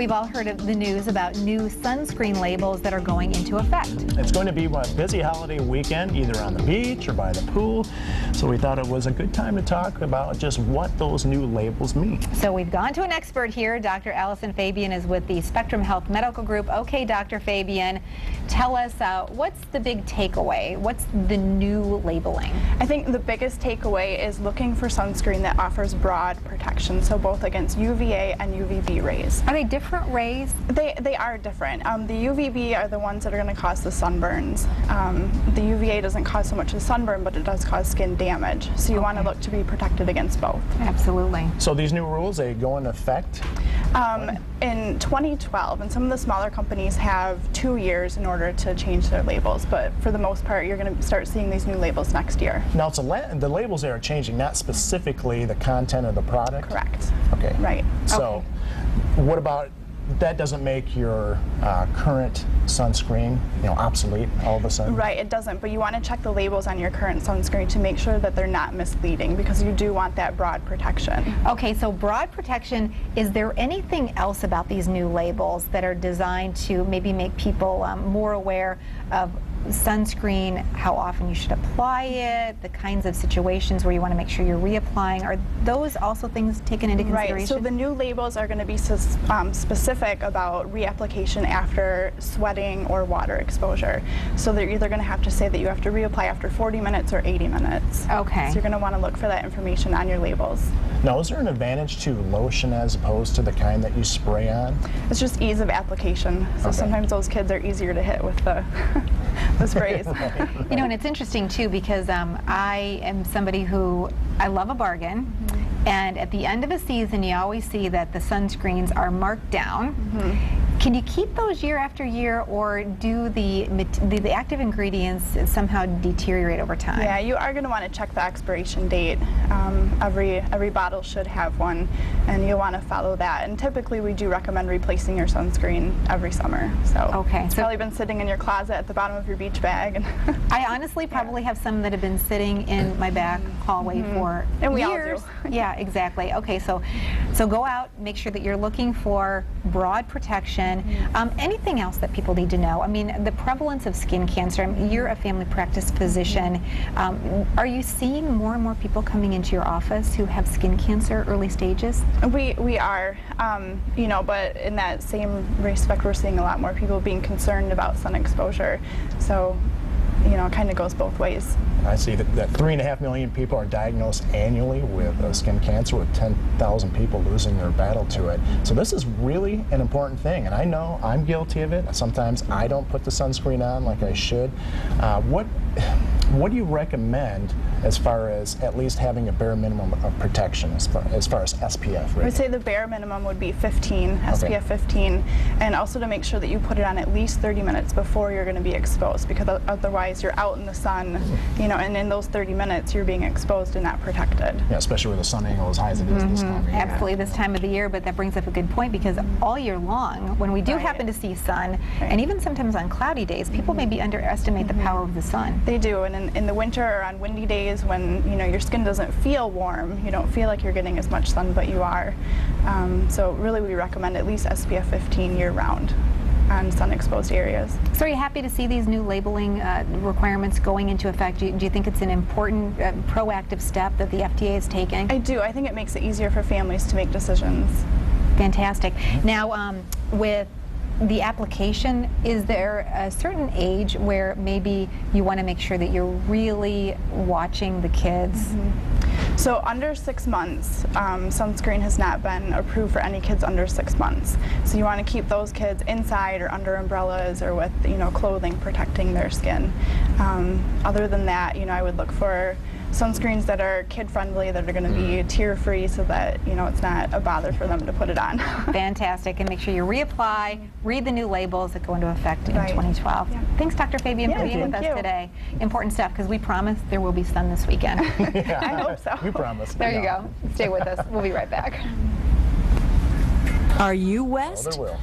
We've all heard of the news about new sunscreen labels that are going into effect. It's going to be a busy holiday weekend, either on the beach or by the pool. So we thought it was a good time to talk about just what those new labels mean. So we've gone to an expert here. Dr. Allison Fabian is with the Spectrum Health Medical Group. Okay, Dr. Fabian, tell us what's the big takeaway? What's the new labeling? I think the biggest takeaway is looking for sunscreen that offers broad protection, so both against UVA and UVB rays. Are they different rays? They are different. The UVB are the ones that are going to cause the sunburns. The UVA doesn't cause so much the sunburn, but it does cause skin damage. So you want to look to be protected against both. Absolutely. So these new rules, they go into effect? In 2012, and some of the smaller companies have 2 years in order to change their labels, but for the most part, you're going to start seeing these new labels next year. Now, it's the labels there are changing, not specifically the content of the product? Correct. Okay. Right. So, what about, that doesn't make your current sunscreen, obsolete all of a sudden? Right, it doesn't, but you want to check the labels on your current sunscreen to make sure that they're not misleading, because you do want that broad protection. Okay, so broad protection, is there anything else about these new labels that are designed to maybe make people more aware of sunscreen, how often you should apply it, the kinds of situations where you want to make sure you're reapplying? Are those also things taken into consideration? Right, so the new labels are going to be specific about reapplication after sweating or water exposure. So they're either going to have to say that you have to reapply after 40 minutes or 80 minutes. Okay. So you're going to want to look for that information on your labels. Now, is there an advantage to lotion as opposed to the kind that you spray on? It's just ease of application. So sometimes those kids are easier to hit with the sprays. And it's interesting too, because I am somebody who, I love a bargain, and at the end of a season you always see that the sunscreens are marked down. Can you keep those year after year, or do the active ingredients somehow deteriorate over time? Yeah, you are going to want to check the expiration date. Every bottle should have one, and you'll want to follow that. And typically we do recommend replacing your sunscreen every summer. So it's probably been sitting in your closet at the bottom of your beach bag. And I honestly probably have some that have been sitting in my back hallway for and we years. all do. Yeah, exactly. Okay, so go out, make sure that you're looking for broad protection. Anything else that people need to know? I mean, the prevalence of skin cancer, you're a family practice physician. Are you seeing more and more people coming into your office who have skin cancer early stages? We are, but in that same respect, we're seeing a lot more people being concerned about sun exposure. So, it kind of goes both ways. I see that 3.5 million people are diagnosed annually with skin cancer, with 10,000 people losing their battle to it. So this is really an important thing, and I know I'm guilty of it. Sometimes I don't put the sunscreen on like I should. What do you recommend as far as at least having a bare minimum of protection as far as SPF? Right? I would say the bare minimum would be 15, SPF 15, and also to make sure that you put it on at least 30 minutes before you're going to be exposed, because otherwise you're out in the sun, and in those 30 minutes you're being exposed and not protected. Yeah, especially with the sun angle as high as it is this time of year. Absolutely, this time of the year, but that brings up a good point, because all year long, when we do happen to see sun, and even sometimes on cloudy days, people maybe underestimate the power of the sun. They do, and in the winter or on windy days when your skin doesn't feel warm, you don't feel like you're getting as much sun, but you are. So really we recommend at least SPF 15 year-round on sun-exposed areas. So are you happy to see these new labeling requirements going into effect? Do you think it's an important proactive step that the FDA is taking? I do. I think it makes it easier for families to make decisions. Fantastic. Now, with the application, is there a certain age where maybe you want to make sure that you're really watching the kids? So under 6 months, sunscreen has not been approved for any kids under 6 months. So you want to keep those kids inside or under umbrellas or with clothing protecting their skin. Other than that, I would look for sunscreens that are kid-friendly, that are going to be tear-free, so that it's not a bother for them to put it on. Fantastic, and make sure you reapply, read the new labels that go into effect in 2012. Yeah. Thanks, Dr. Fabian, for being with us today. Important stuff, because we promise there will be sun this weekend. I hope so. We promise. There you go. Stay with us. We'll be right back. Are you West? Oh, there will.